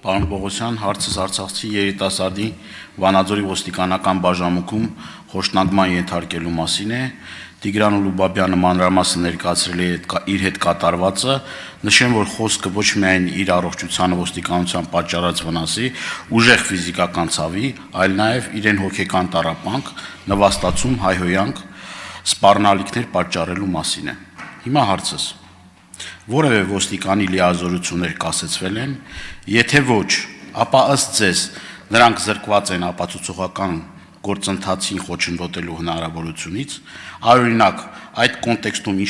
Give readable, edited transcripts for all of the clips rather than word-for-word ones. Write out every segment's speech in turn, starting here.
Պարոն Պողոսյան, հարցս արցախցի երիտասարդի Վանաձորի ոստիկանական բաժանմունքում խոշտանգման ենթարկելու մասին է։ Տիգրան Ուլուբաբյանը մանրամասն ներկայացրել է իր հետ կատարվածը, նշեմ, որ խոսքը ոչ միայն իր առողջությանը ոստիկանության պատճառած վնասի, ուժեղ ֆիզիկական ցավի, այլ նաև իրեն հոգեկան տառապանք, նվաստացում, հայհոյանք, սպառնալիքներ պատճառելու մասին է։ Հիմա հարցս. որևէ ոստիկանի լիազորություններ կասեցվել են, եթե ոչ, ապա ըստ ձեզ նրանք զրկված են ապացուցողական գործընթացին խոչընդոտելու հնարավորությունից, օրինակ, այդ կոնտեքստում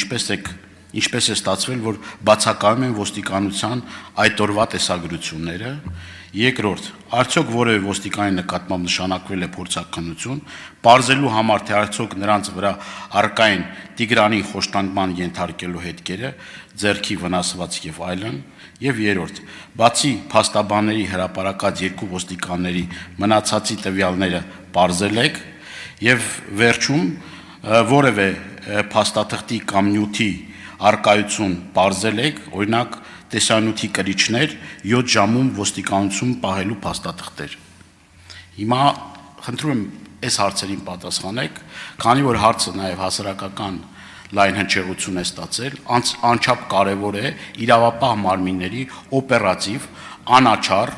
ինչպես է ստացվել, որ բացակայում են ոստիկանության այդ օրվա տեսագրությունները, երկրորդ, արդյոք որևէ ոստիկանի նկատմամբ նշանակվել է փորձաքննություն, պարզելու համար, թե արդյոք նրանց վրա առկա են Տիգրանին խոշտանգման ենթարկելու հետքերը, ձեռքի վնասված եւ այլն, եւ երրորդ, բացի փաստաբանների հրապարակած երկու ոստիկանների մնացածի տվյալները պարզել եք եւ վերջում որևէ փաստաթղթի կամ նյութի արկայություն պարզել եք, օրինակ տեսանյութի կրիչներ 7 ժամում ոստիկանություն պահելու փաստաթղթեր։ Հիմա խնդրում եմ այս հարցերին պատասխանեք, քանի որ հարցը նաև հասարակական լայն հնչեղություն է ստացել, անչափ կարևոր է իրավապահ մարմինների օպերատիվ, անաչառ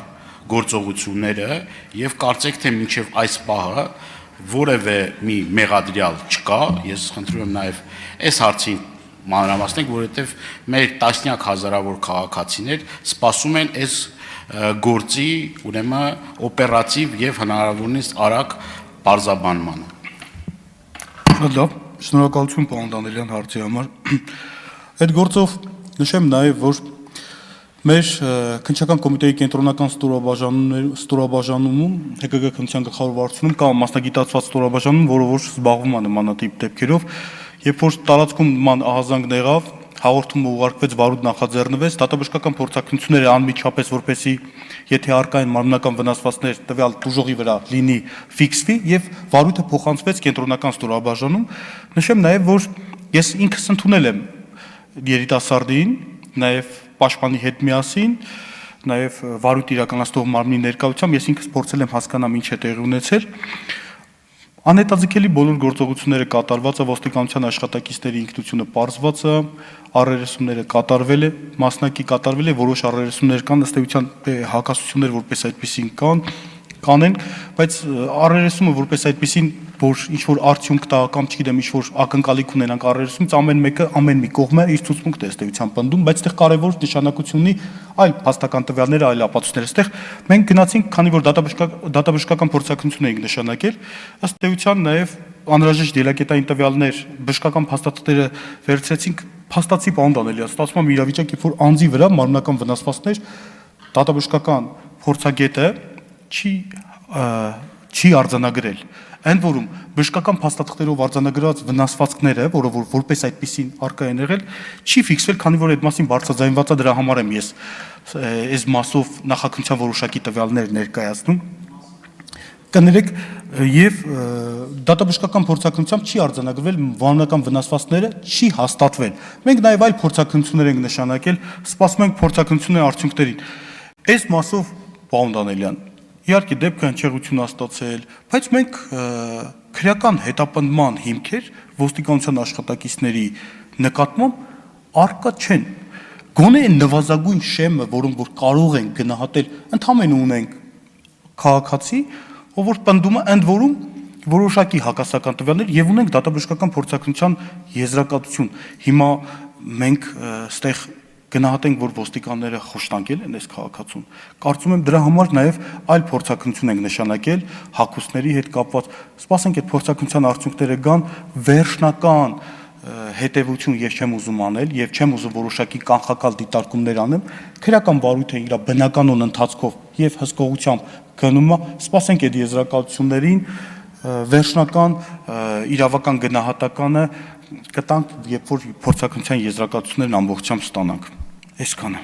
գործողությունները եւ կարծեք թե մինչեւ այս պահը որևէ մի մեղադրյալ չկա, ես խնդրում եմ նաև այս հարցին մանրամասնենք, որովհետև մեր տասնյակ հազարավոր քաղաքացիներ սպասում են այս գործի, ուրեմն օպերատիվ եւ հնարավորինս արագ բարձաբանմանը։ Լավ, շնորհակալություն պարոն Դանիելյան հարցի համար։ Այդ գործով նշեմ նաև, որ մեր քննչական կոմիտեի կենտրոնական ստորաբաժանումում ՀԿԳ քննչական գլխավոր վարչությունում կա մասնագիտացված ստորաբաժանում, որը որ զբաղվում է նմանատիպ դեպքերով, երբ որ տարածքում նման ահազանգ եղավ, հաղորդումը ուղարկվեց, վարույթ նախաձեռնվեց, դատաբժշկական փորձակնությունները անմիջապես, որպեսզի եթե առկա են մարմնական վնասվածքներ տվյալ տուժողի վրա լինի ֆիքսվի եւ վարույթը փոխանցվեց կենտրոնական ստորաբաժանում։ Նշեմ նաեւ, որ ես ինքս ընդունել եմ երիտասարդին, նաեւ պաշտպանի հետ միասին, նաեւ վարույթ իրականացնող մարմնի ներկայությամբ ես ինքս փորձել եմ հասկանամ ինչ է տեղի ունեցել։ Անհետաձգելի բոլոր գործողությունները կատարված է, ոստիկանության աշխատակիցների ինքնությունը պարզված է, առերեսումները կատարվել է, մասնակի կատարվել է, որոշ առերեսումներ կան, ըստ էության հակասություններ որպես այդպեսին կանեն, բայց առերեսումը որպես այդպեսին, որ ինչ որ արդյունք տա կամ չգիտեմ, ինչ որ ակնկալիք ունենանք առերեսումից, ամեն մեկը ամեն մի կողմը իր ցուցմունքն է ըստ էության պնդում, բայց այդտեղ կարևոր նշանակություն ունի այլ փաստական տվյալները, այլ ապացույցները։ Այդտեղ մենք գնացինք, քանի որ դատաբժշկական փորձակնություն էինք նշանակել, ըստ էության նաև անհրաժեշտ դիլակետային տվյալներ, բժշկական փաստաթղթերը վերցրեցինք, փաստացի պարոն Դանիելյան, ստացվում է իրավիճակ, երբ որ անձի վրա մարմնական վնասվածքներ դատաբժշկական փորձագետը չի արձանագրել։ Ընդ որում բժշկական փաստաթղթերով արձանագրված վնասվածքները, որը որպես այդպեսին արկա են եղել, չի ֆիքսվել, քանի որ այդ մասին բարձրաձայնված է, դրա համար եմ ես այս մասով նախաքննության որոշակի տվյալներ ներկայացնում։ Կներեք, եւ դատաբժշկական փորձակնությամբ չի արձանագրվել վանական վնասվածքները, չի հաստատվել։ Մենք նաեւ այլ փորձակնություններ ենք նշանակել, սպասում ենք փորձակնությունների արդյունքներին։ Այս մասով պարոն Դանիելյան, իհարկե դեպքը հնչեղություն ստացել, բայց մենք քրեական հետապնդման հիմքեր ոստիկանության աշխատակիցների նկատմամբ արկա չեն։ Գոնե նվազագույն շեմը, որոնք որ կարող են գնահատել, ընդհանրապես ունենք քաղաքացի, ով որ պնդում է ընդ որում որոշակի հակասական տվյալներ եւ ունենք դատաբժշկական փորձակնության եզրակացություն։ Հիմա մենք ստեղ գնահատենք, որ ոստիկանները խոշտանգել են այս քաղաքացուն։ Կարծում եմ դրա համար նաև այլ փորձակնություն ենք նշանակել հակոստների հետ կապված։ Սպասենք այդ փորձակնության արդյունքները գան, վերջնական հետևություն ես չեմ ուզում անել եւ չեմ ուզում որոշակի կանխակալ դիտարկումներ անեմ։ Քրեական վարույթը իր բնականոն ընթացքով եւ հսկողությամբ գնում է, սպասենք այդ եզրակացություններին, վերջնական իրավական գնահատականը կտանք, երբ որ փորձակնության եզրակացություններն ամբողջությամբ ստանանք։ Այսքանը։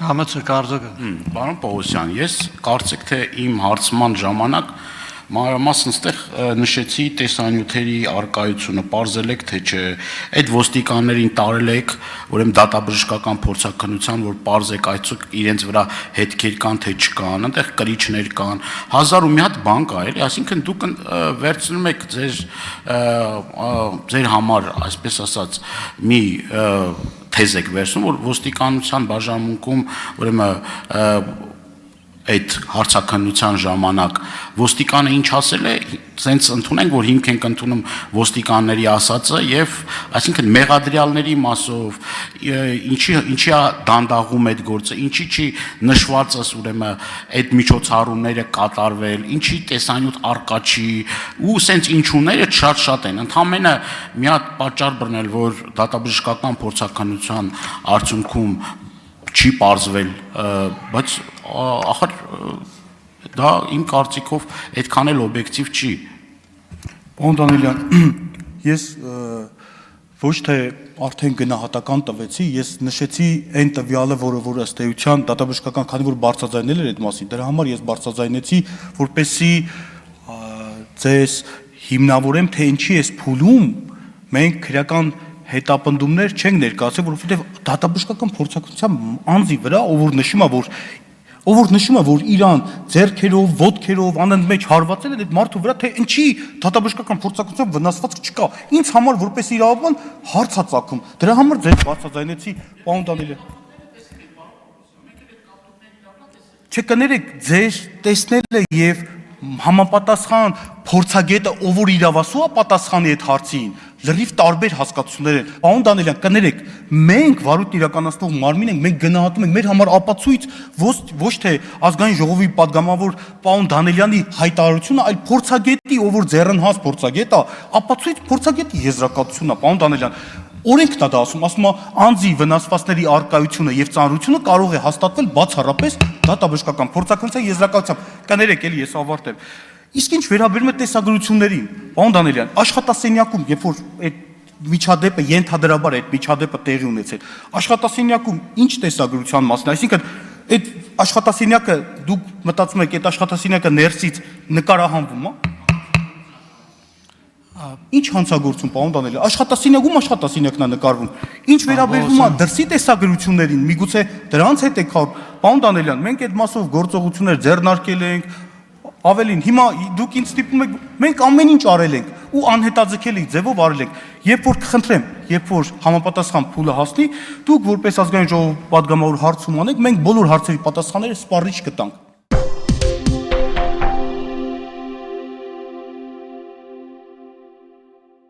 Համեցեք արձակը։ Պարոն Պողոսյան, ես կարծեք թե իմ հարցման ժամանակ մանրամասն ստեղ նշեցի տեսանյութերի արկայությունը, պարզել եք թե չէ, այդ ոստիկաններին տարել եք, ուրեմն դատաբժշկական փորձաքննության, որ պարզեք այցուք իրենց վրա հետքեր կան թե չկան, այնտեղ կրիչներ կան, 1000 ու մի հատ բան կա, էլի, այսինքն դուք վերցնում եք ձեր համար, այսպես ասած, մի թեզ եք վերցնում, որ ոստիկանության բաժանմունքում, ուրեմն այդ հարցաքննության ժամանակ ոստիկանը ինչ ասել է, սենց ընդունենք, որ հիմք ենք ընդունում ոստիկանների ասածը եւ այսինքն մեղադրյալների մասով ինչի դանդաղում այդ գործը, ինչի չի նշվածս ուրեմն այդ միջոցառումները կատարվել, ինչի տեսանյութ արկա չի ու սենց ինչուները շատ են։ Ընդամենը մի հատ պատճառ բռնել, որ դատաբժշկական փորձաքննության արդյունքում չի պարզվել, բայց ախր դա իմ կարծիքով այդքան էլ օբյեկտիվ չի։ Պարոն Դանիելյան, ես ոչ թե արդեն գնահատական տվեցի, ես նշեցի այն տվյալը, որը ըստ էության դատաբժշկական, քանի որ բարձրաձայնել էր այդ մասին, դրա համար ես բարձրաձայնեցի, որպեսզի ձեզ հիմնավորեմ, թե ինչի ես փուլում մենք քրեական հետապնդումներ չենք ներկայացրել, որովհետև դատաբժշկական փորձաքննության անձի վրա, ով որ նշում է, որ իրան ձեռքերով, ոտքերով անընդմեջ մեջ հարվածել է այդ մարդու վրա, թե ինչի դատաբժշկական փորձաքննության վնասվածք չկա։ Ինձ համար որպես իրավաբան հարց է ծագում։ Դրա համար ձեզ բացաձայնեցի, պարոն Դանիելյան։ Չկներեք, ձեր տեսնելը եւ համապատասխան փորձագետը, ով որ իրավասու է պատասխանի այդ հարցին, լրիվ տարբեր հասկացություններ են։ Պարոն Դանիելյան, կներեք, մենք վարույթ իրականացնող մարմին ենք, մենք գնահատում ենք, մեր համար ապացույց ոչ թե ազգային ժողովի падգամավոր պարոն Դանիելյանի հայտարարությունը, այլ փորձագետի, ով որ ձեռնհաս փորձագետ է, ապացույց փորձագետի եզրակացությունն է, պարոն Դանիելյան։ Օրենքն է դա ասում է անձի վնասվածքների արկայությունը եւ ծանրությունը կարող է հաստատվել բացառապես դատաբժշկական փորձաքննության եզրակացությամբ։ Կներեք, էլի ես ավարտեմ։ Իսկ ինչ վերաբերում է տեսագրություններին, պարոն Դանիելյան, աշխատասենյակում, երբ որ այդ միջադեպը ենթադրաբար այդ միջադեպը տեղի ունեցել, աշխատասենյակում ինչ տեսագրության մասն, այսինքն այդ աշխատասենյակը դուք մտածում եք, այդ աշխատասենյակը ներսից նկարահանվում է։ Ինչ հանցագործում, պարոն Դանիելյան, աշխատասենյակն է նկարվում։ Ինչ վերաբերվում է դրսի տեսագրություններին, միգուցե դրանց հետ եք խաղում, պարոն Դանիելյան, մենք այդ մասով գործողություններ ձեռնարկել ենք, ավելին, հիմա դուք ինձ ստիպում եք, մենք ամեն ինչ արել ենք ու անհետաձգելի ձևով արել ենք։ Երբ որ կխնդրեմ, երբ որ համապատասխան փուլը հասնի, դուք որպես ազգային ժողով падգամավոր հարցում անեք, մենք բոլոր հարցերի պատասխանները սպառիչ կտանք։